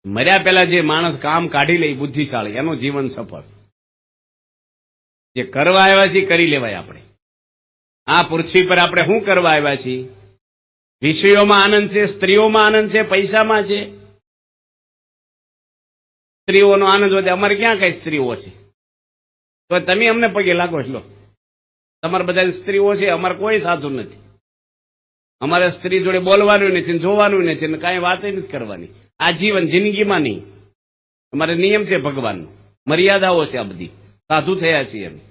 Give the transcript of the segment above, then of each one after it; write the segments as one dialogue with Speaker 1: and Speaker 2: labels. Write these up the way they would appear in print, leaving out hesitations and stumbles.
Speaker 1: મર્યા પહેલા જે માણસ કામ કાઢી લે બુદ્ધિશાળી, એનું જીવન સફળ. જે કરવા આવ્યા છીએ કરી લેવાય. આપણે આ પૃથ્વી પર આપણે શું કરવા આવ્યા છીએ? વિષયોમાં આનંદ છે, સ્ત્રીઓમાં આનંદ છે, પૈસામાં છે. સ્ત્રીઓનો આનંદ વધે. અમારે ક્યાં કઈ સ્ત્રીઓ છે? તો તમે અમને પગે લાગો છો. તમારે બધા સ્ત્રીઓ છે, અમારે કોઈ સાધુ નથી. અમારે સ્ત્રી જોડે બોલવાનું નથી, જોવાનું નથી, ને કાંઈ વાત નથી કરવાની. આ જીવન જિંદગીમાં નહીં. અમારે નિયમ છે ભગવાનનો, મર્યાદાઓ છે. આ બધી સાધુ થયા છીએ અમે.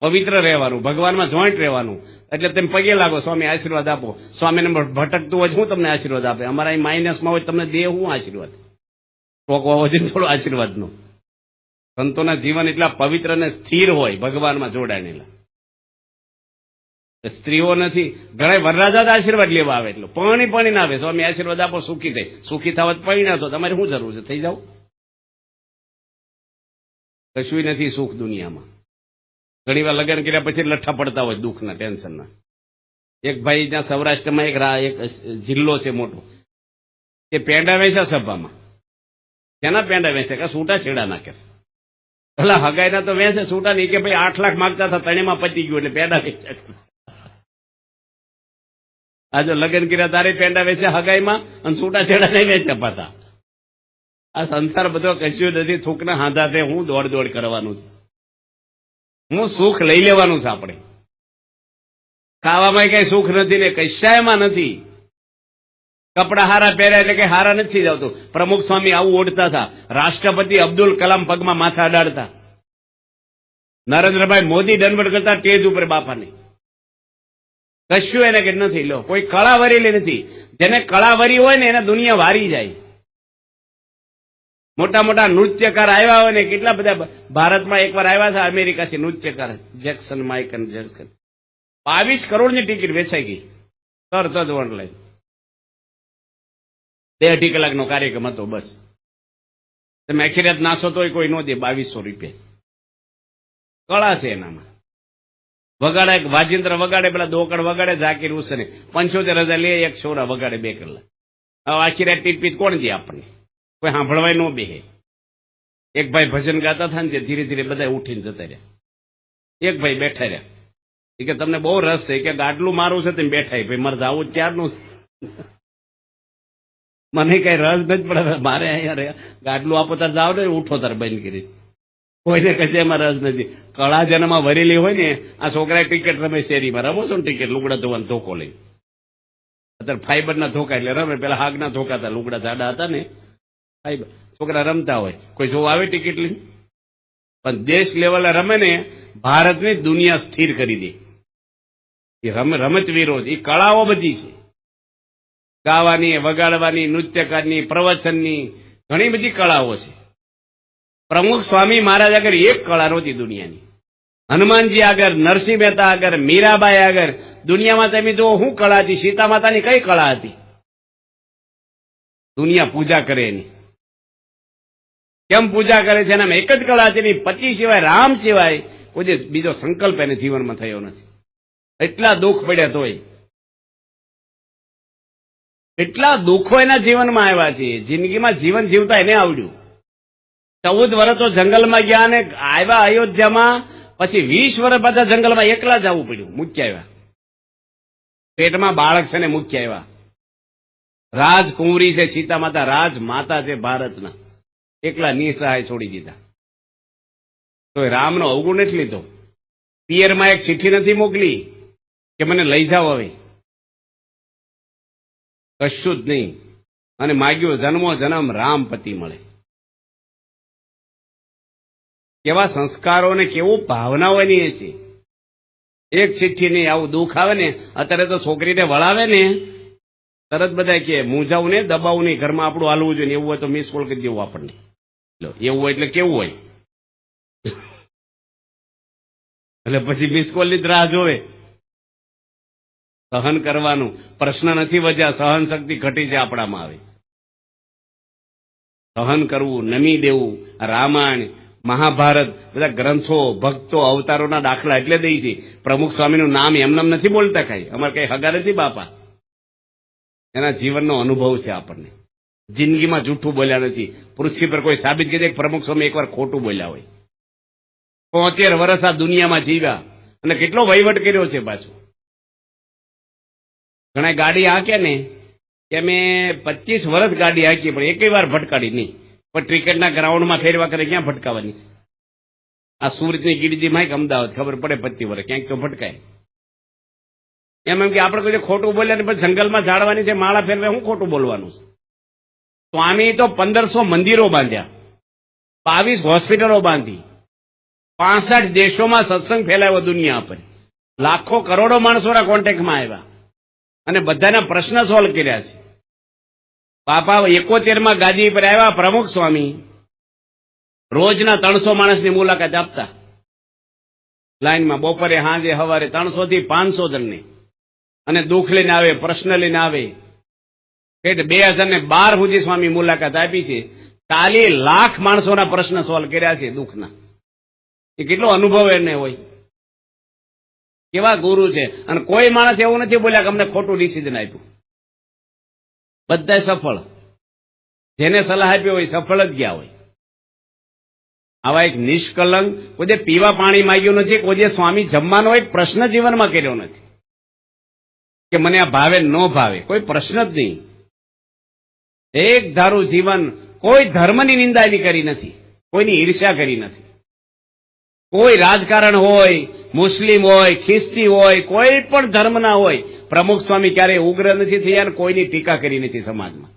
Speaker 1: પવિત્ર રહેવાનું, ભગવાનમાં જોઈન્ટ રહેવાનું. એટલે તમે પગે લાગો, સ્વામી આશીર્વાદ આપો. સ્વામીને ભટકતું હોય હું તમને આશીર્વાદ આપે. અમારા અહીં માઇનસમાં હોય તમને દે હું આશીર્વાદ? ટોક હોવો જોઈએ થોડો આશીર્વાદનો. સંતોના જીવન એટલા પવિત્ર અને સ્થિર હોય, ભગવાનમાં જોડાયેલા. સ્ત્રીઓ નથી. ઘણા વરરાજા જ આશીર્વાદ લેવા આવે. એટલો પાણી ના આવે. સ્વામી આશીર્વાદ આપો, સુખી થાય. સુખી થવા પૈણા તો તમારે શું જરૂર છે? થઈ જાવ. કશું નથી સુખ દુનિયામાં. ઘણી વાર લગ્ન કર્યા પછી લઠ્ઠા પડતા હોય દુઃખના, ટેન્શનના. એક ભાઈ ત્યાં સૌરાષ્ટ્રમાં એક જિલ્લો છે મોટો, કે પેંડા વેચ્યા સભામાં. કેના પેંડા વેચે? કે છૂટા છેડા નાખે. પેલા હગાઈના તો વેચે, છૂટા નહીં. કે ભાઈ 8 લાખ માંગતા હતા, ત્રણેમાં પતી ગયું એટલે પેંડા વેચ્યા. આ જો લગ્ન કર્યા તારે પેંડા વેચ્યા હગાઈમાં, અને છૂટા છેડા નહીં વેચ્યા પાછા. આ સંસાર બધો કશું નથી. થૂકના હાંધા તે હું દોડ કરવાનું છે. હું સુખ લઈ લેવાનું છે. આપણે ખાવામાં કઈ સુખ નથી ને કશાયમાં નથી. કપડા હારા પહેર્યા એટલે કઈ હારા નથી જતું. પ્રમુખ સ્વામી આવું ઓઢતા હતા. રાષ્ટ્રપતિ અબ્દુલ કલામ પગમાં માથા અડાડતા. નરેન્દ્રભાઈ મોદી દંડવટ કરતા સ્ટેજ ઉપર બાપાની. કશું એને કે નથી. લો, કોઈ કળા વરેલી નથી. જેને કળા વરી હોય ને એને દુનિયા વારી જાય. મોટા મોટા નૃત્યકાર આવ્યા હોય ને, કેટલા બધા ભારતમાં એકવાર આવ્યા હતા અમેરિકાથી નૃત્યકાર, જેક્સન માઇકલ જેક્સન. 22 કરોડની ટિકિટ વેચાઈ ગઈ તરત જ ઓનલાઈન. 2-2.5 કલાકનો કાર્યક્રમ હતો. બસ તમે આખી રાત નાશો તોય કોઈ ન દે. 2200 રૂપિયા કળા છે એનામાં. વગાડે, વાજિંત્ર વગાડે, પેલા દોકડ વગાડે, ઝાકીર હુસેન 75,000 લે, એક છોરા વગાડે 2 કલાક. હવે આખી રાત ટીપીટ કોણ દે આપણને? કોઈ સાંભળવાય ન બેહે. એક ભાઈ ભજન ગાતા હતા ને, ધીરે ધીરે બધા ઉઠીને જતા રહ્યા. એક ભાઈ બેઠા રહ્યા. એ કે તમને બહુ રસ છે કે ગાડલું મારું છે, તેમ બેઠા. ભાઈ મારે જવું જ ક્યારનું. મને કઈ રસ નથી પડે. મારે અહીંયા ગાડલું આપો તાર જાવ ને, ઉઠો તાર બંધ કરી. કોઈને કશે એમાં રસ નથી. કળા જેનામાં વરેલી હોય ને, આ છોકરાએ ક્રિકેટ રમે શેરીમાં. રમો છો ને ક્રિકેટ? લુગડા ધોવાનો ધોકો લઈ. અત્યારે ફાઈબરના ધોકા એટલે રમે. પેલા હાગના ધોકા હતા, લુગડા જાડા હતા ને. છોકરા રમતા હોય, કોઈ જોવા આવે ટિકિટ લઈને? પણ દેશ લેવલે રમે ને, ભારતની દુનિયા સ્થિર કરી દે. એ રમતવીરો છે. એ કળાઓ બધી છે. ગાવાની, વગાડવાની, નૃત્યકારની, પ્રવચનની, ઘણી બધી કળાઓ છે. પ્રમુખ સ્વામી મહારાજ આગળ એક કળા નહોતી દુનિયાની. હનુમાનજી આગળ, નરસિંહ મહેતા આગળ, મીરાબાઈ આગળ. દુનિયામાં તમે જો શું કળા હતી? સીતા માતાની કઈ કળા હતી? દુનિયા પૂજા કરે એની. કેમ પૂજા કરે છે? એનામાં એક જ કળા છે. પતિ સિવાય, રામ સિવાય કોઈ બીજો સંકલ્પ એને જીવનમાં થયો નથી. એટલા દુઃખ પડ્યા તોય, એટલા દુઃખો એના જીવનમાં આવ્યા છે. જિંદગીમાં જીવન જીવતા એને આવડ્યું. 14 વર્ષ તો જંગલમાં ગયા ને આવ્યા અયોધ્યામાં. પછી 20 વર્ષ બધા જંગલમાં એકલા જવું પડ્યું. મૂક્યા આવ્યા. પેટમાં બાળક છે ને મૂક્યા આવ્યા. રાજકુંવરી છે સીતા માતા, રાજ માતા છે ભારતના. એકલા નિસહાય છોડી દીધા. તો રામનો અવગુણ નથી લીધો. પિયરમાં એક ચિઠ્ઠી નથી મોકલી કે મને લઈ જાઓ હવે. કશું જ નહીં. અને માગ્યો જન્મો જન્મ રામ પતિ મળે. કેવા સંસ્કારો ને કેવું ભાવનાઓ એની છે. એક ચિઠ્ઠી નહીં. આવું દુઃખ આવે ને, અત્યારે તો છોકરીને વળાવે ને તરત બધા કે મૂંઝાવું ને, દબાવું નહીં, ઘરમાં આપણું હાલવું જોઈએ. એવું હોય તો મિસ કોલ કરી દેવું આપણને. એવું હોય એટલે કેવું હોય? એટલે પછી મિસ કોલ ની રાહ જોવે. સહન કરવાનું. પ્રશ્ન નથી વધ્યા, સહન શક્તિ ઘટી છે આપણામાં. આવે સહન કરવું, નમી દેવું. રામાયણ, મહાભારત, બધા ગ્રંથો, ભક્તો, અવતારોના દાખલા એટલે દઈ છે. પ્રમુખ સ્વામીનું નામ એમનામ નથી બોલતા. કઈ અમારે કઈ હગા નથી બાપા. એના જીવનનો અનુભવ છે આપણને. જિંદગીમાં જૂઠું બોલ્યા નથી. પૃથ્વી પર કોઈ સાબિત કરી દે કે પ્રમુખ સ્વામી એકવાર ખોટું બોલ્યા હોય. 73 વર્ષ આ દુનિયામાં જીવ્યા અને કેટલો વહીવટ કર્યો છે પાછો. ઘણા ગાડી હાંકે ને કે અમે 25 વર્ષ ગાડી હાંકી પણ એકેય વાર ભટકાડી નહીં. પણ ક્રિકેટના ગ્રાઉન્ડમાં ફેરવા કરે ક્યાં ભટકાવાની? આ સુરતની ગીરડીમાં કે અમદાવાદ ખબર પડે 25 વર્ષ ક્યાંક તો ભટકાય. એમ કે આપણે કોઈ ખોટું બોલ્યા ને પછી જંગલમાં ઝાડવાની છે માળા ફેરવે શું ખોટું બોલવાનું છે? સ્વામી તો 1500 મંદિરો બાંધ્યા, 22 હોસ્પિટલો બાંધી, 65 દેશોમાં સત્સંગ ફેલાવ્યો દુનિયા પર, લાખો કરોડો માણસોના કોન્ટેક્ટમાં આવ્યા અને બધાના પ્રશ્ન સોલ્વ કર્યા છે. બાપા 71માં ગાદી પર આવ્યા પ્રમુખ સ્વામી રોજના 300 માણસની મુલાકાત આપતા લાઈનમાં, બપોરે સાંજે સવારે 300 થી 500 જણને, અને દુઃખ લઈને આવે, પ્રશ્ન લઈને આવે. 2012 સુધી સ્વામી મુલાકાત આપી છે. 40 લાખ માણસોના પ્રશ્ન સોલ્વ કર્યા છે દુઃખના. એ કેટલો અનુભવ એને હોય, કેવા ગુરુ છે. અને કોઈ માણસ એવું નથી બોલ્યા કે અમને ખોટું ડિસિઝન આપ્યું. બધા સફળ, જેને સલાહ આપી હોય સફળ જ ગયા હોય. આવા એક નિષ્કલંક, કોઈ પીવા પાણી માંગ્યું નથી, કોઈ સ્વામી જમવાનો એક પ્રશ્ન જીવનમાં કર્યો નથી કે મને આ ભાવે ન ભાવે, કોઈ પ્રશ્ન જ નહીં. એક ધારું જીવન, કોઈ ધર્મની નિંદા એની કરી નથી, કોઈની ઈર્ષ્યા કરી નથી. કોઈ રાજકારણ હોય, મુસ્લિમ હોય, ખ્રિસ્તી હોય, કોઈ પણ ધર્મના હોય, પ્રમુખ સ્વામી ક્યારેય ઉગ્ર નથી થયા અને કોઈની ટીકા કરી નથી સમાજમાં.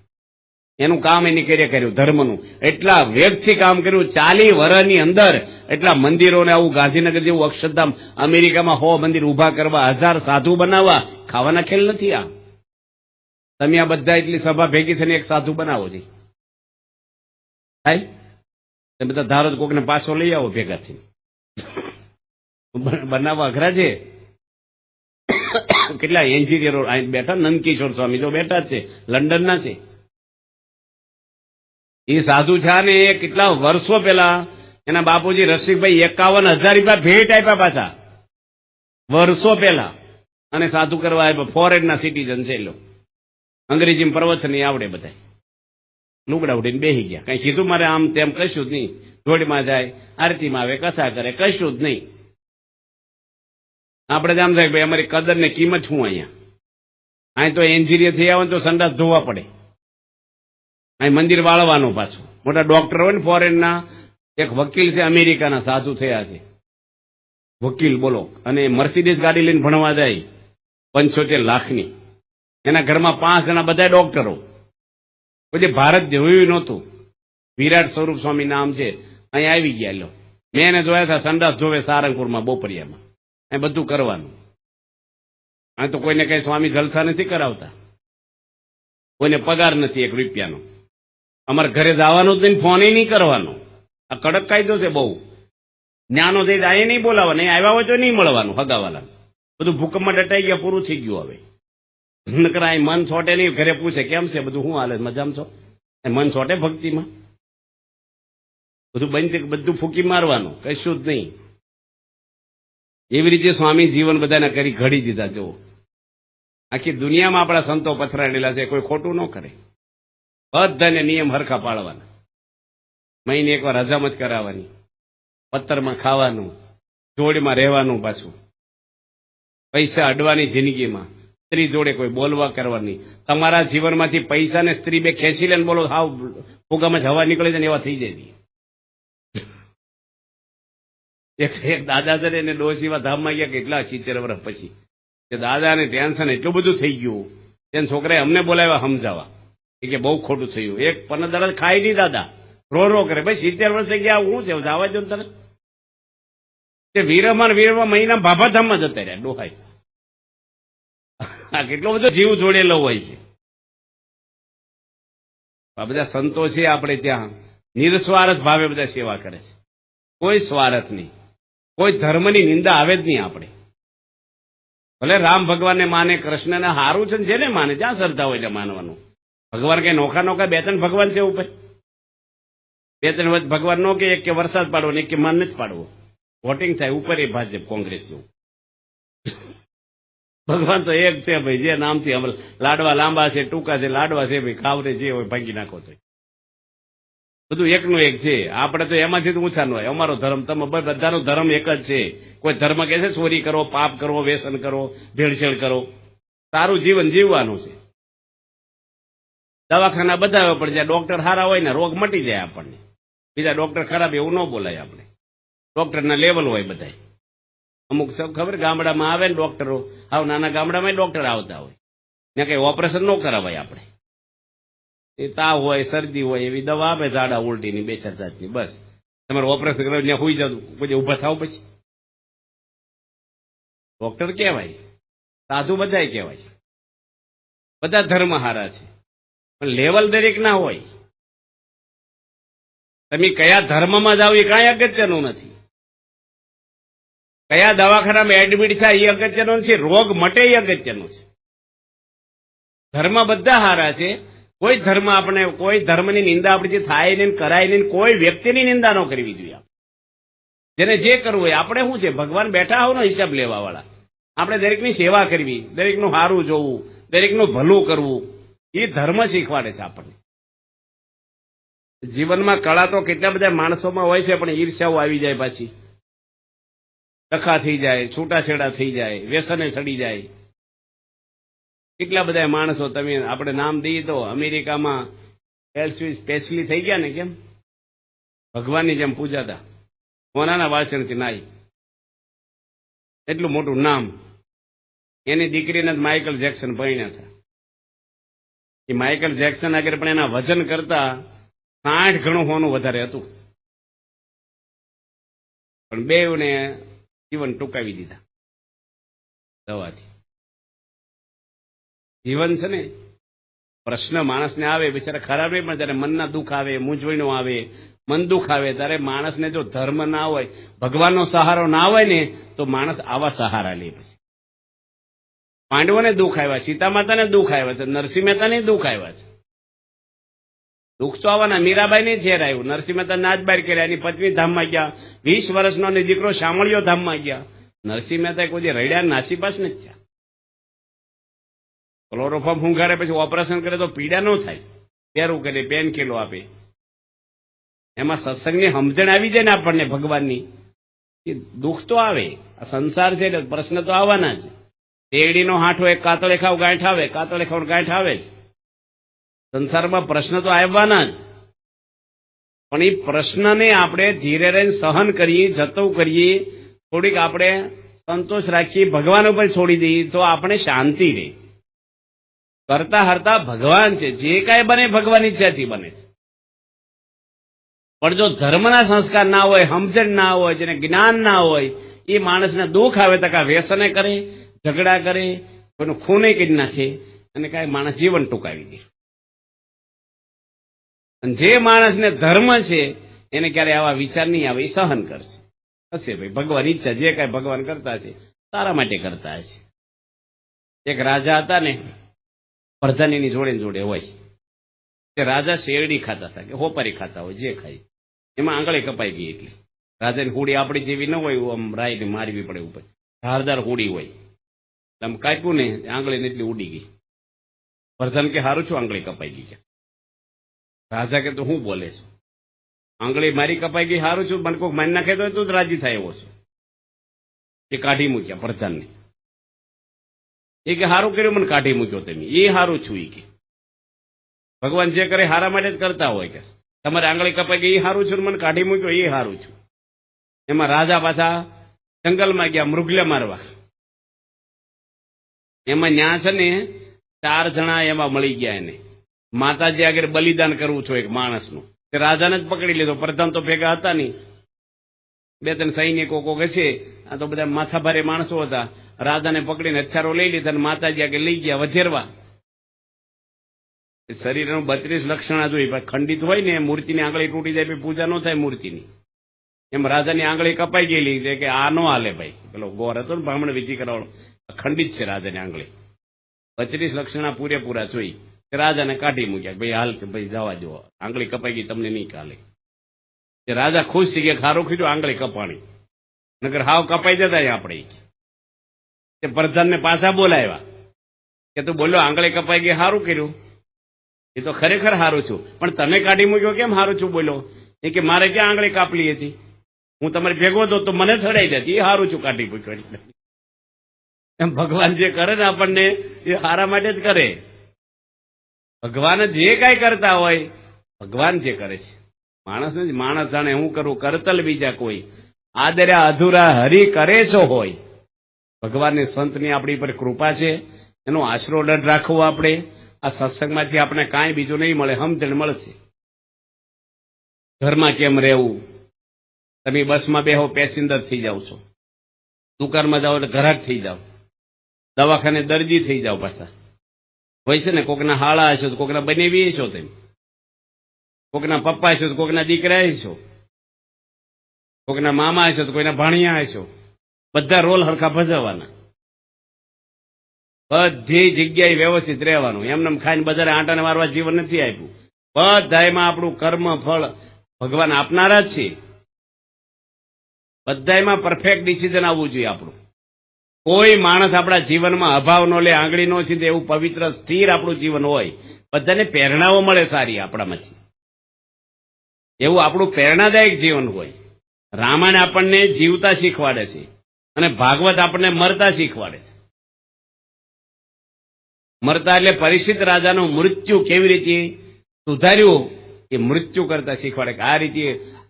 Speaker 1: એનું કામ એની કર્યું ધર્મનું. એટલા વેગથી કામ કર્યું 40 વર્ષની અંદર. એટલા મંદિરોને, આવું ગાંધીનગર જેવું અક્ષરધામ, અમેરિકામાં 100 મંદિર ઉભા કરવા, 1000 સાધુ બનાવવા, ખાવાના ખેલ નથી આ. તમે આ બધા એટલી સભા ભેગી થઈને એક સાધુ બનાવો છે, તમે બધા ધારો કોકને પાછો લઈ આવો ભેગા થઈ. બનાવવા અઘરા છે. કેટલા એન્જિનિયરો અહીં બેઠા, નંદકિશોર સ્વામી તો બેઠા જ છે, લંડનના છે. એ સાધુ છે ને એ કેટલા વર્ષો પહેલા એના બાપુજી રસિકભાઈ 51,000 રૂપિયા ભેટ આપ્યા પાછા, વર્ષો પહેલા. અને સાધુ કરવા આપ્યા. ફોરેનના સિટીઝન છે. લો અંગ્રેજીમાં પ્રવચન આવડે, બધા લુગડા ઉડીને બેસી ગયા. કઈ કીધું મારે આમ તેમ કશું જ નહીં. જોડમાં જાય, આરતીમાં આવે, કથા કરે, કશું જ નહીં. આપણે જ આમ થાય ભાઈ અમારી કદર ને કિંમત શું અહીંયા? અહીં તો એન્જિનિયર થઈ આવે તો સંડાસ ધોવા પડે, અહીં મંદિર વાળવાનું પાછું. મોટા ડોક્ટર હોય ને ફોરેનના, એક વકીલ છે અમેરિકાના, સાધુ થયા છે વકીલ, બોલો. અને મર્સિડીઝ ગાડી લઈને ભણવા જાય 75 લાખની. એના ઘરમાં 5 જણા બધા ડોક્ટરો. પછી ભારત જોયું નહોતું. વિરાટ સ્વરૂપ સ્વામી નામ છે. અહીં આવી ગયા. લો મેં એને જોયા હતા, સંડાસ ધોવે સારંગપુરમાં બોપરિયામાં. અહીં બધું કરવાનું. અહીં તો કોઈને કઈ સ્વામી જલસા નથી કરાવતા, કોઈને પગાર નથી 1 રૂપિયાનો. અમારે ઘરે જવાનું જ નહીં, ફોન નહીં કરવાનો. આ કડક કાયદો છે બહુ. જ્ઞાનો થઈ જાય નહીં બોલાવવા, નહીં આવ્યા હોય તો નહીં મળવાનું હગાવાલા. બધું ભૂકંપમાં દટાઈ ગયા, પૂરું થઈ ગયું. હવે નકર અહીં મન છોટે નહીં. ઘરે પૂછે કેમ છે બધું, શું હાલે, મજામાં છો? મન છોટે ભક્તિમાં? બધું બંધ, બધું ફૂકી મારવાનું, કશું જ નહીં. એવી રીતે સ્વામી જીવન બધાને કરી ઘડી દીધા. જુઓ, આખી દુનિયામાં આપણા સંતો પથરાયેલા છે, કોઈ ખોટું ન કરે. બધાને નિયમ હરખા પાળવાના. મહિને એકવાર હજામત કરાવવાની, પત્તરમાં ખાવાનું, જોડમાં રહેવાનું, પાછું પૈસા અડવાની જિંદગીમાં. સ્ત્રી જોડે કોઈ બોલવા કરવાની. તમારા જીવનમાંથી પૈસા ને સ્ત્રી બે ખેંચી લે ને બોલો, હાવ ફુગામાં જ હવા નીકળે છે ને એવા થઈ જાય. એક દાદા છે એને ડોશીમાં ધામમાં ગયા કેટલા 70 વર્ષ પછી. કે દાદાને ટેન્શન એટલું બધું થઈ ગયું, તેને છોકરાએ અમને બોલાવ્યા સમજાવવા કે બહુ ખોટું થયું. એક પનદાર ખાઈ નહીં દાદા, રો કરે. ભાઈ 70 વર્ષે ગયા, હું છે જવા દો તને. તે વીરમાં મહિના બાબાધામમાં જતા રહ્યા ડોહાઈ. આ કેટલો બધો જીવ જોડેલો હોય છે. આ બધા સંતો છે આપણે ત્યાં, નિર્સ્વાર્થ ભાવે બધા સેવા કરે છે, કોઈ સ્વાર્થ નહીં. કોઈ ધર્મની નિંદા આવે જ નહીં. આપણે ભલે રામ ભગવાનને માને, કૃષ્ણને, હારું છે જેને માને, જ્યાં શ્રદ્ધા હોય એટલે માનવાનું. ભગવાન કઈ નોખા 2-3 ભગવાન છે ઉપર. 2-3 ભગવાન નો કે એક કે વરસાદ પાડવો ને એક કે માન જ પાડવો. વોટિંગ થાય ઉપર એ ભાજપ કોંગ્રેસ જેવું. ભગવાન તો એક છે ભાઈ, જે નામથી લાડવા લાંબા છે ટૂંકા છે, લાડવા છે ભાઈ, ખાવરે જે હોય ભાંગી નાખો તો બધું એકનું એક છે. આપણે તો એમાંથી તો ઊંચા ન હોય. અમારો ધર્મ, તમે બધાનો ધર્મ એક જ છે. કોઈ ધર્મ કહે છે ચોરી કરો, પાપ કરો, વ્યસન કરો, ભેળસેળ કરો. સારું જીવન જીવવાનું છે. દવાખાના બધા પણ જ્યાં ડોક્ટર સારા હોય ને રોગ મટી જાય આપણને. બીજા ડોક્ટર ખરાબ એવું ન બોલાય આપણે. ડોક્ટરના લેવલ હોય બધા. અમુક ખબર ગામડામાં આવે ને ડોક્ટરો, હાવ નાના ગામડામાં ડોક્ટર આવતા હોય ને, કઈ ઓપરેશન ન કરાવાય આપણે. એ તાવ હોય, શરદી હોય, એવી દવા આપે ઝાડા ઉલટીની 2-4 જાતની, બસ તમારે ઓપરેશન કરાવી ત્યાં હોઈ જતું, પછી ઉભા થાવ. પછી ડોક્ટર કહેવાય, સાધુ બધા કહેવાય, બધા ધર્મ હારા છે, પણ લેવલ દરેક ના હોય. તમે કયા ધર્મમાં જાઓ એ કાંઈ અગત્યનું નથી. કયા દવાખાનામાં એડમિટ થાય એ અગત્યનું નથી. રોગ મટે એ અગત્યનું છે. ધર્મ બધા હારા છે. કોઈ ધર્મ આપણે, કોઈ ધર્મની નિંદા આપણી થાય નહીં, કરાય નહીં. કોઈ વ્યક્તિની નિંદા ન કરવી જોઈએ. જેને જે કરવું હોય, આપણે શું છે, ભગવાન બેઠા હોવ ને હિસાબ લેવા વાળા. આપણે દરેકની સેવા કરવી, દરેકનું સારું જોવું, દરેકનું ભલું કરવું, એ ધર્મ શીખવાડે છે આપણને. જીવનમાં કળા તો કેટલા બધા માણસોમાં હોય છે, પણ ઈર્ષ્યાઓ આવી જાય, પાછી ડખા થઈ જાય, છૂટાછેડા થઈ જાય, વ્યસને ચડી જાય. કેટલા બધા માણસો, તમે આપણે નામ દઈએ તો અમેરિકામાં સ્પેશિયલી થઈ ગયા ને, કેમ ભગવાનની જેમ પૂજાતા, કોનાના વાસણથી નાઈ, એટલું મોટું નામ. એની દીકરીને માઇકલ જેક્સન પરણ્યા હતા. એ માઇકલ જેક્સન આગળ પણ એના વજન કરતા 60 ગણું હોનું વધારે હતું, પણ બેઉને જીવન ટૂંકાવી દીધા દવાથી. જીવન છે ને, પ્રશ્ન માણસને આવે, બિચારા ખરાબ નહીં, પણ જયારે મનના દુઃખ આવે, મૂંઝવણો આવે, મન દુઃખ આવે, ત્યારે માણસને જો ધર્મ ના હોય, ભગવાનનો સહારો ના હોય ને, તો માણસ આવા સહારા લે. પછી પાંડવોને દુઃખ આવ્યા, સીતા માતાને દુઃખ આવ્યા છે, નરસિંહ મહેતાને દુઃખ આવ્યા છે. દુઃખ તો આવવાના. મીરાબાઈ ને ઝેર આવ્યું, નરસિંહ મહેતા નાચ બહાર કર્યા, એની પત્ની ધામમાં ગયા, 20 વર્ષનો અને દીકરો શામળિયો ધામમાં ગયા. નરસિંહ મહેતા કોઈ રડ્યા નાસીપાસ નથી થયા. ક્લોરોફોર્મ ફૂંકારે, પછી ઓપરેશન કરે તો પીડા ન થાય, પહેરું કરે, પેન કિલો આપે. એમાં સત્સંગની સમજણ આવી જાય ને આપણને ભગવાનની, એ દુઃખ તો આવે. આ સંસાર છે એટલે પ્રશ્ન તો આવવાના જ. શેરડીનો હાંઠો એક કાતળે ખાવ ગાંઠ આવે, કાતળે ખાવ ગાંઠ આવે જ. સંસારમાં પ્રશ્ન તો આવવાના જ, પણ એ પ્રશ્નને આપણે ધીરે રહીને સહન કરીએ, જતો કરીએ, થોડીક આપણે સંતોષ રાખીએ, ભગવાન ઉપર છોડી દઈએ, તો આપણે શાંતિ રહે. કરતા હરતા ભગવાન છે, જે કાંઈ બને ભગવાન ઈચ્છાથી બને છે. પણ જો ધર્મના સંસ્કાર ના હોય, સમજણ ના હોય, જેને જ્ઞાન ના હોય, એ માણસને દુઃખ આવે તો કાં વ્યસને કરે, ઝઘડા કરે, કોઈનું ખૂને કરી નાખે, અને કાંઈ માણસ જીવન ટૂંકાવી દે. અને જે માણસને ધર્મ છે એને ક્યારે આવા વિચાર નહીં આવે, એ સહન કરશે. હશે ભાઈ, ભગવાન ઈચ્છા, જે કાંઈ ભગવાન કરતા છે તારા માટે કરતા હશે. એક રાજા હતા ને, પ્રધાનીની જોડે જોડે હોય. તે રાજા શેરડી ખાતા હતા કે હોપારી ખાતા હોય, જે ખાય એમાં આંગળે કપાઈ ગઈ. એટલી રાજાની હોડી આપણી જેવી ન હોય, આમ રાઈને મારવી પડે ઉપર, ધારદાર હોડી હોય. આમ કાપ્યું ને, આંગળીને એટલી ઉડી ગઈ. પ્રધાન કે હારું છું આંગળી કપાઈ ગઈ. રાજા કે તો હું બોલે છું, આંગળી મારી કપાઈ ગઈ, હારું છું, મને કોઈક મારી નાખે તો તું જ રાજી થાય એવો છે. એ કાઢી મૂક્યા પ્રધાનને. એ કે હારું કર્યું, મને કાઢી મૂક્યો તમે, એ હારું છું. એ કે ભગવાન જે કરે હારા માટે જ કરતા હોય. કે તમારે આંગળી કપાઈ ગઈ એ હારું છું, મને કાઢી મૂક્યો એ હારું છું. એમાં રાજા પાછા જંગલમાં ગયા મૃગલે મારવા. એમાં ન્યા છે ને 4 જણા એમાં મળી ગયા એને. માતાજી આગળ બલિદાન કરવું છું એક માણસનું. તે રાજાને જ પકડી લીધો. પ્રધાન તો ભેગા હતા નહીં, 2-3 સૈનિકો કોક છે, આ તો બધા માથાભારે માણસો હતા. રાજાને પકડીને હથિયારો લઈ લીધા, અને માતાજી આગળ લઈ ગયા વધેરવા. શરીરનું 32 લક્ષણા જોઈએ, ખંડિત હોય ને મૂર્તિની આંગળી તૂટી જાય, પૂજા ન થાય મૂર્તિની. એમ રાજાની આંગળી કપાઈ ગયેલી છે કે આ નો હાલે ભાઈ. પેલો ગોર હતો ને બ્રાહ્મણ વિધિ કરાવવાનો, ખંડિત છે રાજાની આંગળી, 32 લક્ષણા પૂરેપૂરા જોઈ. રાજાને કાઢી મૂક્યા, ભાઈ હાલ છે ભાઈ, જવા દો, આંગળી કપાઈ ગઈ, તમને નહીં ચાલે. રાજા ખુશ થઈ ગયા, ખારું ખીધું, આંગળી કપાણી, નગર હાવ કપાઈ જતા આપણે. તે પ્રધાનને પાછા બોલાવ્યા કે તું બોલ્યો આંગળે કપાઈ ગઈ, સારું કર્યું, એ તો ખરેખર સારું છું, પણ તને કાઢી મૂક્યો કેમ સારું છું બોલ્યો? એ કે મારે ક્યાં આંગળે કાપલી હતી, હું તમારે ભેગો હતો તો મને ચડાઈ દેતી, એ સારું છું કાઢી મૂક્યો. એમ ભગવાન જે કરે ને આપણને એ સારા માટે જ કરે. ભગવાન જે કાંઈ કરતા હોય ભગવાન જે કરે છે, માણસ ને માણસ જાણે હું કરું કરતલ બીજા કોઈ, આદર્યા અધૂરા હરી કરે છો હોય. ભગવાનની સંતની આપણી પર કૃપા છે, એનો આશરો ડર રાખવો. આપણે આ સત્સંગમાંથી આપણે કાંઈ બીજું નહીં મળે, સમજણ મળશે. ઘરમાં કેમ રહેવું, તમે બસમાં બેહો પેસેન્જર થઈ જાવ છો, દુકાનમાં જાઓ એટલે ગ્રાહક થઈ જાઓ, દવાખાને દર્દી થઈ જાઓ પાછા. હોય છે ને, કોકના હાળા હશો તો કોકના બનેવી હશો, તેમ કોકના પપ્પા હશો તો કોકના દીકરા હશો, કોકના મામા હશો તો કોઈના ભાણિયા હશો. બધા રોલ હરખા ભજવવાના, બધી જગ્યાએ વ્યવસ્થિત રહેવાનું. એમને ખાઈને બધાને આંટાને મારવા જીવન નથી આપ્યું. બધામાં આપણું કર્મ ફળ ભગવાન આપનારા જ છે. બધામાં પરફેક્ટ ડિસિઝન આવવું જોઈએ આપણું. કોઈ માણસ આપણા જીવનમાં અભાવ નો લે, આંગળી નો સીધે, એવું પવિત્ર સ્થિર આપણું જીવન હોય. બધાને પ્રેરણાઓ મળે સારી આપણામાંથી, એવું આપણું પ્રેરણાદાયક જીવન હોય. રામાયણ આપણને જીવતા શીખવાડે છે અને ભાગવત આપણને મરતા શીખવાડે છે. મરતા એટલે પરીક્ષિત રાજાનું મૃત્યુ કેવી રીતે સુધાર્યું એ મૃત્યુ કરતા શીખવાડે. કે આ રીતે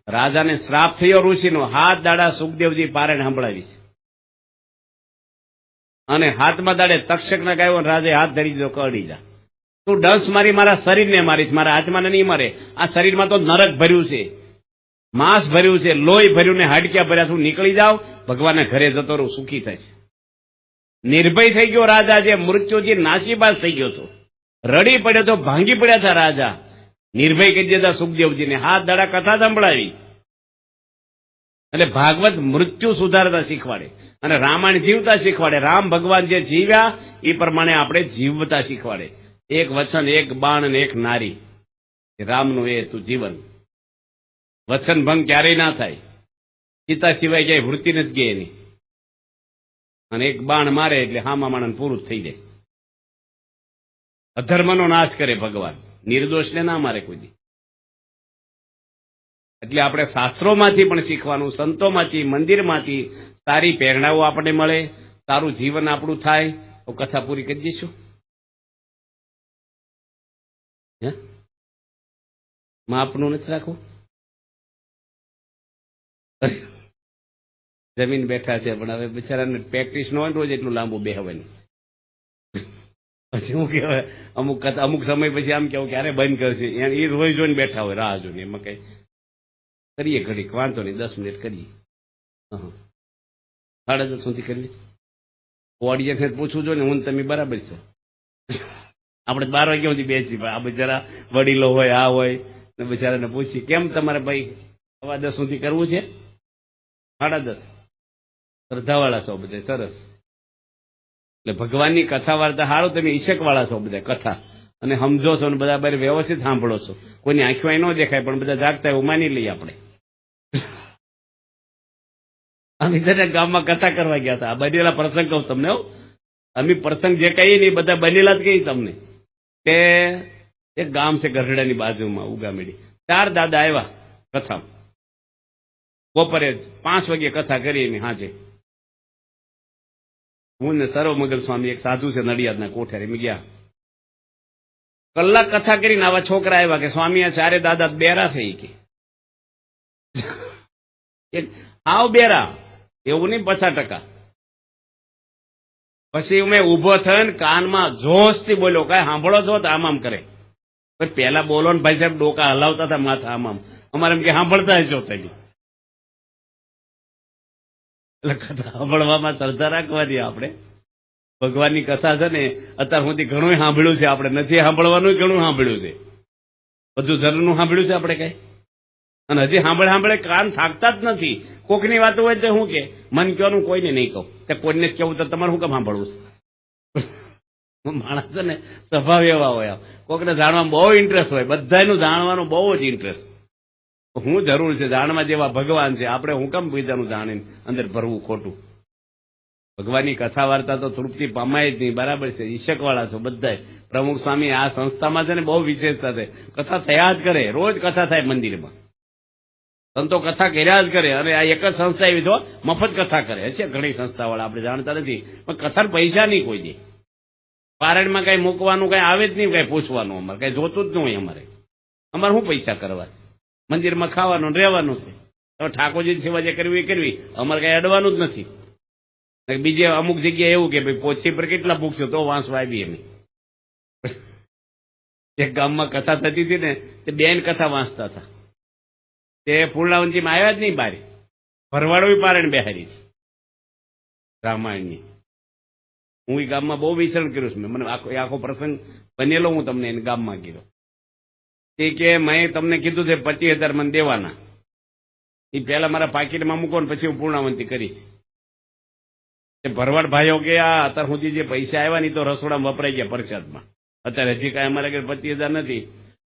Speaker 1: રાજાને શ્રાપ થયો ઋષિનો, હાથ દાડા સુખદેવજી પારાયણ સંભળાવી છે. અને હાથમાં દાડે તક્ષકના ગાયો, રાજે હાથ ધરી દીધો, કરડી જા, તું ડંસ મારી મારા શરીરને મારીશ, મારા હાથમાં નહીં મારે. આ શરીરમાં તો નરક ભર્યું છે, માંસ ભર્યું છે, લોહી ભર્યું ને હાડક્યા ભર્યા, તું નીકળી જાવ, ભગવાનના ઘરે જતો રહું, સુખી થાય છે. નિર્ભય થઈ ગયો રાજા, જે મૃત્યુથી નાસીબાજ થઈ ગયો હતો, રડી પડ્યો તો, ભાંગી પડ્યા હતા રાજા. નિર્ભય કરી દીધા સુખદેવજીને, હાથ દાડા કથા સંભળાવી. એટલે ભાગવત મૃત્યુ સુધારતા શીખવાડે અને રામાયણ જીવતા શીખવાડે. રામ ભગવાન જે જીવ્યા એ પ્રમાણે આપણે જીવતા શીખવાડે. એક વચન, એક બાણ અને એક નારી, રામનું એ તું જીવન. વચન ભંગ ક્યારેય ના થાય, સીતા સિવાય ક્યાંય વૃત્તિ નથી ગઈ એની. અને એક બાણ મારે એટલે હામા માણસ પૂરું જ થઈ જાય. અધર્મનો નાશ કરે ભગવાન, નિર્દોષને ના મારે કોઈ દી. એટલે આપણે શાસ્ત્રોમાંથી પણ શીખવાનું, સંતોમાંથી, મંદિરમાંથી સારી પ્રેરણાઓ આપણને મળે, સારું જીવન આપણું થાય. તો કથા પૂરી કરી દઈશું. માપનું નથી રાખવું. જમીન બેઠા છે, પણ હવે બિચારાને પ્રેક્ટિસ ન હોય રોજ એટલું લાંબુ બેહવાનું. પછી હું કહેવાય અમુક સમય પછી આમ કેવું ક્યારે બંધ કરશે, એ રોજ જોઈને બેઠા હોય, રાહ જોઈને. એમાં કઈ કરીએ ઘડીક, વાંધો નહીં, 10 મિનિટ કરીએ. 10:30 સુધી કરી ઓડિયન્સને પૂછવું જોઈએ ને, હું તમે બરાબર છો. આપણે 12 વાગ્યા સુધી બેસી, આ બિચારા વડીલો હોય, આ હોય ને, બિચારાને પૂછી કેમ તમારે ભાઈ 10:15 સુધી કરવું છે? 10:30 શ્રદ્ધાવાળા છો બધા, સરસ. એટલે ભગવાનની કથા વાર્તા સારું, તમે ઈશક વાળા છો બધા, કથા અને સમજો છો ને બધા બાર વ્યવસ્થિત સાંભળો છો. કોઈની આંખમાં ન દેખાય પણ બધા જાગતા એવું માની લઈએ આપણે. અમે ગામમાં કથા કરવા ગયા હતા, આ બનેલા પ્રસંગ કહું તમને. અમે પ્રસંગ જે કહીએ ને એ બધા બનેલા જ કહી તમને. તે એક ગામ છે ગઢડાની બાજુમાં, ઉગામેડી. 4 દાદા આવ્યા કથા. બપોરે 5 વાગે કથા કરી એની હાજે. હું ને સર્વમંગલ સ્વામી, એક સાધુ છે નડિયાદના કોઠારી, અમે ગયા. કલાક કથા કરીને આવા છોકરા આવ્યા કે સ્વામી આ 4 દાદા બેરા થઈ કે આવ બેરા, એવું નહીં 50%. પછી મેં ઉભો થઈને કાનમાં જોશથી બોલ્યો, કાંઈ સાંભળો છો? તો આમ કરે. પેલા બોલો ને ભાઈ સાહેબ, ડોકા હલાવતા હતા માથા આમ. અમારે એમ કે સાંભળતા હશો તમે. એટલે કથા સાંભળવામાં શ્રદ્ધા રાખવાની. આપણે ભગવાનની કથા છે ને, અત્યાર સુધી ઘણું સાંભળ્યું છે આપણે, નથી સાંભળવાનું ઘણું સાંભળ્યું છે, બધું જરૂરનું સાંભળ્યું છે આપણે કઈ. અને હજી સાંભળે કાન થાકતા જ નથી. કોકની વાતો હોય તો શું કે મન કહેવાનું, કોઈને નહીં કહું. તે કોઈને જ કેવું તો તમારે શું કામ સાંભળવું છે? માણસ છે ને સ્વભાવ એવા હોય, કોકને જાણવામાં બહુ ઇન્ટરેસ્ટ હોય, બધાનું જાણવાનું બહુ જ ઇન્ટરેસ્ટ. હું જરૂર છે જાણવા જેવા ભગવાન છે, આપણે હું કામ બીજાનું જાણીને અંદર ભરવું ખોટું. ભગવાનની કથા વાર્તા તો તૃપ્તિ પામાય જ નહીં, બરાબર છે. ઈશકવાળા છો બધા. પ્રમુખ સ્વામી આ સંસ્થામાં છે ને બહુ વિશેષતા છે, કથા થયા જ કરે, રોજ કથા થાય મંદિરમાં, સંતો કથા કર્યા જ કરે. અને આ એક જ સંસ્થા એવી તો મફત કથા કરે છે, ઘણી સંસ્થાવાળા આપણે જાણતા નથી, પણ કથા પૈસા નહીં કોઈ દે. પારણમાં કઈ મૂકવાનું કઈ આવે જ નહીં, કઈ પૂછવાનું અમારે કઈ જોતું જ ન હોય. અમારે શું પૈસા કરવા, મંદિરમાં ખાવાનું રહેવાનું છે. તો ઠાકોરજી સેવા જે કરવી એ કરવી, અમારે કઈ અડવાનું જ નથી. બીજે અમુક જગ્યાએ એવું કે ભાઈ પોથી પર કેટલા પૂછશો તો વાંસવા આવી. અમે એક ગામમાં કથા થતી હતી ને, તે બેન કથા વાંચતા હતા, તે પૂર્ણાવંતીમાં આવ્યા જ નહીં બારે, ભરવાડો પારણ બેહારી છે રામાયણની. હું એ ગામમાં બહુ વિચરણ કર્યું છું, મને આખો પ્રસંગ બનેલો હું તમને એને ગામમાં કીધો. તે કે મેં તમને કીધું છે 25,000 મને દેવાના, એ પહેલા મારા પાકીટમાં મૂકો ને પછી હું પૂર્ણાવંતી કરીશ. ભરવાડ ભાઈઓ કે આ અત્યાર સુધી જે પૈસા આવ્યા ને તો રસોડામાં વપરાઈ ગયા પ્રસાદમાં, અત્યારે હજી કાંઈ અમારે 25,000 નથી,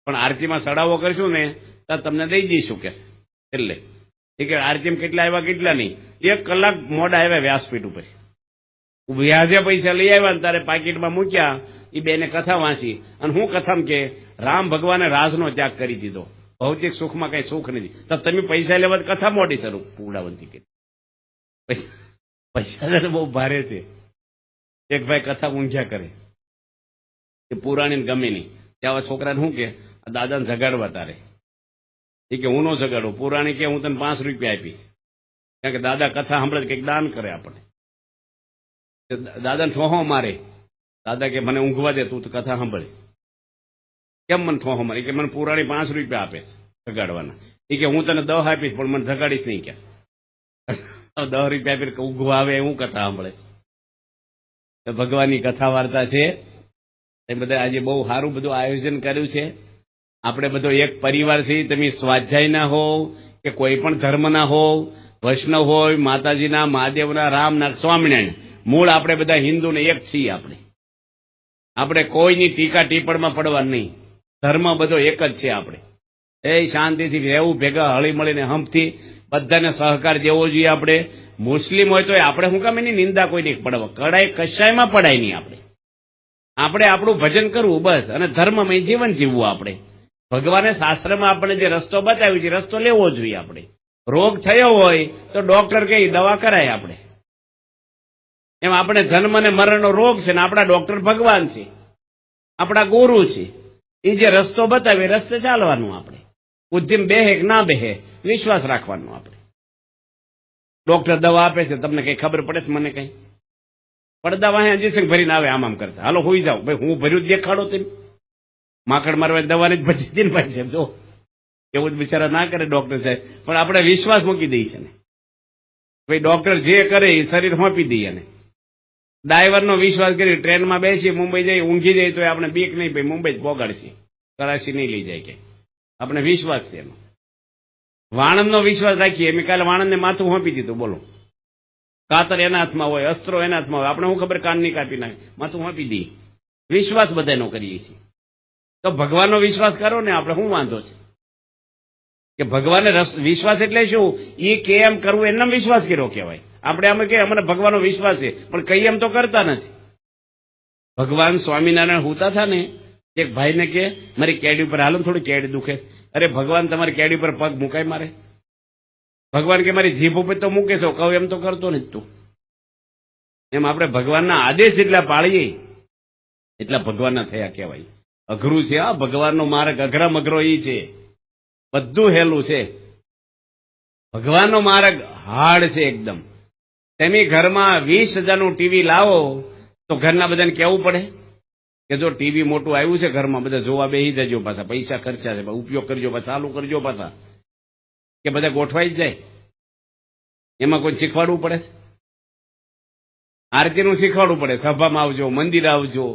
Speaker 1: પણ આરતીમાં સડાવો કરશું ને તો તમને દઈ દઈશું કે. એટલે એ કે આરતીમાં કેટલા આવ્યા કેટલા નહીં, 1 કલાક મોડા આવ્યા વ્યાસપીઠ ઉપર, વ્યાજે પૈસા લઈ આવ્યા ને તારે પાકીટમાં મૂક્યા. એ બેને કથા વાંચી, અને હું કથામાં કે રામ ભગવાને રાજનો ત્યાગ કરી દીધો, ભૌતિક સુખમાં કઈ સુખ નથી, તો તમે પૈસા લેવા કથા મોટી શરૂ પૂર્ણાવંતી કરી. પૈસા બહુ ભારે છે. એક ભાઈ કથા ઊંઝા કરે, એ પુરાણી ગમે નહીં, ત્યાં છોકરાને શું કે દાદાને જગાડવા તારે, એ કે હું નો જગાડું. પુરાણી કે હું તને 5 રૂપિયા આપીશ, કારણ કે દાદા કથા સાંભળે કંઈક દાન કરે આપણે. દાદાને ઠોહો મારે, દાદા કે મને ઊંઘવા દે, તું તો કથા સાંભળે. કેમ મને ઠોહો મારે? કે મને પુરાણી 5 રૂપિયા આપે જગાડવાના. એ કે હું તને 10 આપીશ પણ મને જગાડીશ નહીં. કે 10 રૂપિયા આપી ઊંઘવા આવે હું કથા સાંભળે? ભગવાનની કથા વાર્તા છે. એ બધા આજે બહુ સારું બધું આયોજન કર્યું છે. આપણે બધો એક પરિવાર છીએ. તમે સ્વાધ્યાયના હોવ કે કોઈ પણ ધર્મના હોવ, વૈષ્ણવ હોય, માતાજીના, મહાદેવના, રામના, સ્વામિનારાયણ, મૂળ આપણે બધા હિન્દુને એક છીએ. આપણે કોઈની ટીકા ટીપણમાં પડવા નહીં. ધર્મ બધો એક જ છે. આપણે એ શાંતિથી રહેવું, ભેગા હળી મળીને હંપથી બધાને સહકાર દેવો જોઈએ. આપણે મુસ્લિમ હોય તો આપણે શું કામ એની નિંદા કોઈની પડવા, કડાય કશાયમાં પડાય નહીં. આપણે આપણું ભજન કરવું બસ, અને ધર્મમય જીવન જીવવું. આપણે ભગવાને શાસ્ત્રમાં આપણને જે રસ્તો બતાવ્યો છે રસ્તો લેવો જોઈએ. આપણે રોગ થયો હોય તો ડોક્ટર કહે દવા કરાય. આપણે એમ આપણે જન્મ અને મરણનો રોગ છે ને આપણા ડોક્ટર ભગવાન છે, આપણા ગુરુ છે. એ જે રસ્તો બતાવે રસ્તે ચાલવાનું. આપણે બુદ્ધિમ બેહે કે ના બેહે વિશ્વાસ રાખવાનો. આપણે ડોક્ટર દવા આપે છે, તમને કઈ ખબર પડે છે? મને કઈ પડદા વાહે ઇન્જેક્શન ભરીને આવે આમ કરતા, હાલો હોઈ જાવ ભાઈ, હું ભર્યું દેખાડો તેમ. માકડ મારવા દવાની જ ભજી દઈને ભાઈ સાહેબ, જો એવું જ બિચારા ના કરે ડોક્ટર સાહેબ, પણ આપણે વિશ્વાસ મૂકી દઈએ છે ને ભાઈ ડોક્ટર જે કરે એ શરીર સોંપી દઈએ. ને ડ્રાઈવરનો વિશ્વાસ કરી ટ્રેનમાં બેસી મુંબઈ જઈ ઊંઘી જાય તો આપણે બીક નહીં, ભાઈ મુંબઈ જ પોગાડશે, કરાચી નહીં લઈ જાય. કે આપણે વિશ્વાસ છે એનો. વાણંદનો વિશ્વાસ રાખીએ. મેં કાલે વાણંદને માથું સોંપી દીધું, બોલો. કાતર એના હાથમાં હોય, અસ્ત્રો એના હાથમાં હોય, આપણે શું ખબર કાન નહીં કાપી નાખે, માથું સોંપી દઈએ. વિશ્વાસ બધાનો કરીએ છીએ. તો ભગવાનનો વિશ્વાસ કરો ને, આપણે શું વાંધો છે? કે ભગવાને વિશ્વાસ એટલે શું? એ કેમ કરવું એનો વિશ્વાસ કર્યો કહેવાય. આપણે અમે કે અમને ભગવાનનો વિશ્વાસ છે, પણ કઈ એમ તો કરતા નથી. ભગવાન સ્વામિનારાયણ હોતા હતા ને, એક ભાઈને કે મારી કેડી ઉપર હાલો, થોડી કેડી દુખે. અરે ભગવાન તમારી કેડી ઉપર પગ મુકાય મારે? ભગવાન કે મારી જીભ ઉપર તો મૂકે છો, કહું એમ તો કરતો નથી તું. એમ આપણે ભગવાનના આદેશ જેટલા પાળીએ એટલા ભગવાનના થયા કહેવાય. અઘરું છે આ ભગવાનનો માર્ગ, અઘરામ અઘરો એ છે. બધું હેલું છે. ભગવાનનો માર્ગ હાર્ડ છે એકદમ. તમે ઘરમાં 20,000નું ટીવી લાવો તો ઘરના બધાને કહેવું પડે કે જો ટીવી મોટું આવ્યું છે ઘરમાં, બધા જોવા બેસી જજો, પાછા પૈસા ખર્ચા છે, ઉપયોગ કરજો, પાછા ચાલુ કરજો પાછા, કે બધા ગોઠવાઈ જ જાય. એમાં કોઈ શીખવાડવું પડે? આરતીનું શીખવાડવું પડે, સભામાં આવજો, મંદિર આવજો.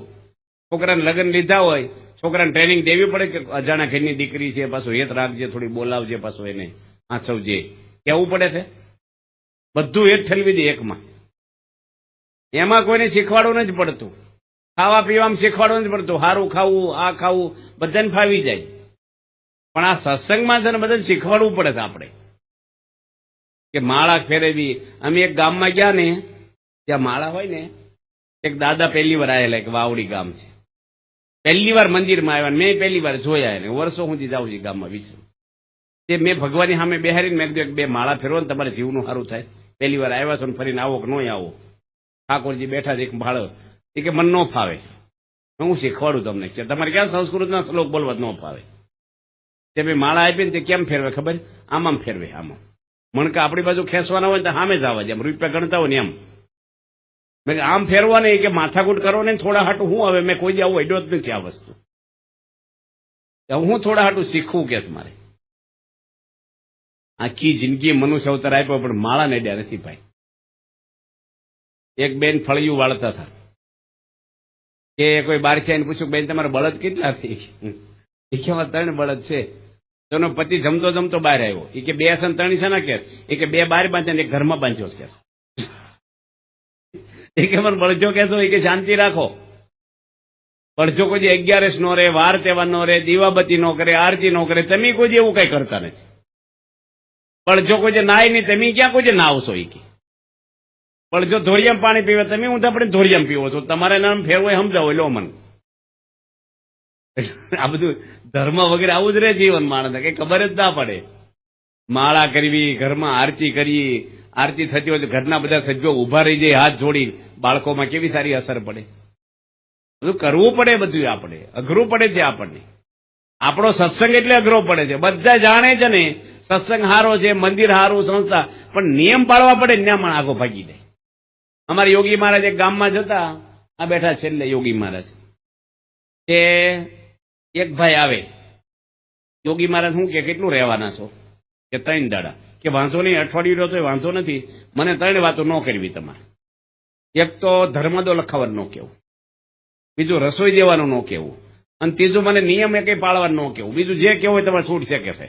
Speaker 1: છોકરાને લગ્ન લીધા હોય, છોકરાને ટ્રેનિંગ દેવી પડે કે અજાણા ઘરની દીકરી છે, પાછું હેત રાખજે, થોડી બોલાવજે, પાછું એને આંચવજે, કહેવું પડે છે. બધું હેત ઠલવી દે એકમાં. એમાં કોઈને શીખવાડવું નથી પડતું. ખાવા પીવામાં શીખવાડવું નથી પડતું. સારું ખાવું, આ ખાવું બધાને ફાવી જાય. પણ આ સત્સંગમાં છે ને બધાને શીખવાડવું પડે છે આપણે, કે માળા ફેરવી. અમે એક ગામમાં ગયા ને, ત્યાં માળા હોય ને, એક દાદા પહેલી વાર આવેલા, એક વાવડી ગામ છે, પહેલી વાર મંદિરમાં આવ્યા, મેં પહેલી વાર જોયા એને, વર્ષો સુધી જાઉં છું ગામમાં વિચાર. તે મેં ભગવાનની સામે બેહારીને મેં કીધું બે માળા ફેરવો ને તમારે જીવનું સારું થાય, પહેલી વાર આવ્યા છો ને ફરીને આવો કે નહીં આવો. ઠાકોરજી બેઠા છે એક ભાળો, એ કે મન ન ફાવે, હું શીખવાડું તમને, કે તમારે ક્યાં સંસ્કૃતના શ્લોક બોલવા ન ફાવે. તે મેં માળા આપી ને તે કેમ ફેરવે ખબર, આમ ફેરવે, આમાં મણકા આપણી બાજુ ખેંચવાના હોય ને તો સામે જ આવવા, જેમ રૂપિયા ગણતા હોય ને એમ. મેં આમ ફેરવા ને કે માથાકૂટ કરો ને થોડા હાટું હું હવે મેં કોઈ આવું એડો જ નથી આ વસ્તુ, હું થોડા હાટું શીખવું કે મારે. આખી જિંદગી મનુષ્ય અવતાર આપ્યો પણ માળા ને અડ્યા નથી ભાઈ. એક બેન ફળિયું વાળતા હતા, કે કોઈ બારથી આવીને પૂછ્યું બેન તમારા બળદ કેટલા થઈ, એ કે 3 બળદ છે. તેનો પતિ જમતો જમતો બહાર આવ્યો, એ કે 2 છે 3 છે ને, કે એ કે 2 બહાર બાંધ્યા ને 1 ઘરમાં બાંધ્યો છે. એ કે મને બળજો કહેશો, એ કે શાંતિ રાખો, બળજો કોઈ 11 નો રે, વાર તહેવાર નો રે, દીવાબત્તી નો કરે, આરતી નો કરે, તમે કોઈ એવું કઈ કરતા નથી. બળજો કોઈ નાય નહીં, તમે ક્યાં કોઈ નાવશો, એ કે બળજો ધોળિયામાં પાણી પીવે, તમે હું આપણે ધોળિયામાં પીવો છો, તમારે નામ ફેરવો સમજાવો લો મને. આ બધું ધર્મ વગેરે આવું જ રહે જીવન માણસ, કઈ ખબર જ ના પડે. માળા કરવી, ઘરમાં આરતી કરવી, આરતી થતી હોય તો ઘરના બધા સભ્યો ઉભા રહી જાય હાથ જોડી, બાળકોમાં કેવી સારી અસર પડે. બધું કરવું પડે, બધું આપણે અઘરું પડે છે. આપણને આપણો સત્સંગ એટલે અઘરો પડે છે. બધા જાણે છે ને સત્સંગ હારો છે, મંદિર હારું, સંસ્થા, પણ નિયમ પાળવા પડે, ત્યાં પણ આગો ભાગી જાય. અમારા યોગી મહારાજ એક ગામમાં જતા, આ બેઠા છેલ્લે યોગી મહારાજ, કે એક ભાઈ આવે, યોગી મહારાજ શું કે કેટલું રહેવાના છો, કે 3 દાડા, કે વાંધો નહીં, અઠવાડિયું રહ્યો તો વાંધો નથી, મને 3 વાતો ન કરવી તમારે. એક તો ધર્મદો લખાવાનું ન કેવું, બીજું રસોઈ દેવાનું ન કેવું, અને ત્રીજું મને નિયમ એ કઈ પાળવાનું ન કેવું, બીજું જે કેવું હોય તમારે છૂટ છે કે છે.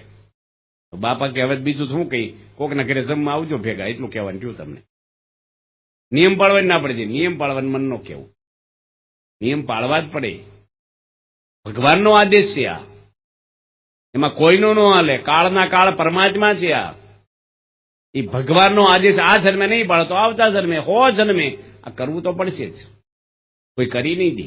Speaker 1: બાપા કે હવે બીજું શું કહી, કોકના ઘરે જમવા આવજો ભેગા, એટલું કહેવાનું થયું તમને. નિયમ પાળવા ના પડે, નિયમ પાળવાનું મન ન કેવું, નિયમ પાળવા જ પડે. ભગવાનનો આદેશ છે આ, એમાં કોઈનો ન હાલે. કાળના કાળ પરમાત્મા છે આ, એ ભગવાનનો આદેશ. આ જન્મે નહીં પાળો તો આવતા જન્મે, 100 જન્મે આ કરવું તો પડશે જ, કોઈ કરી નહીં દે.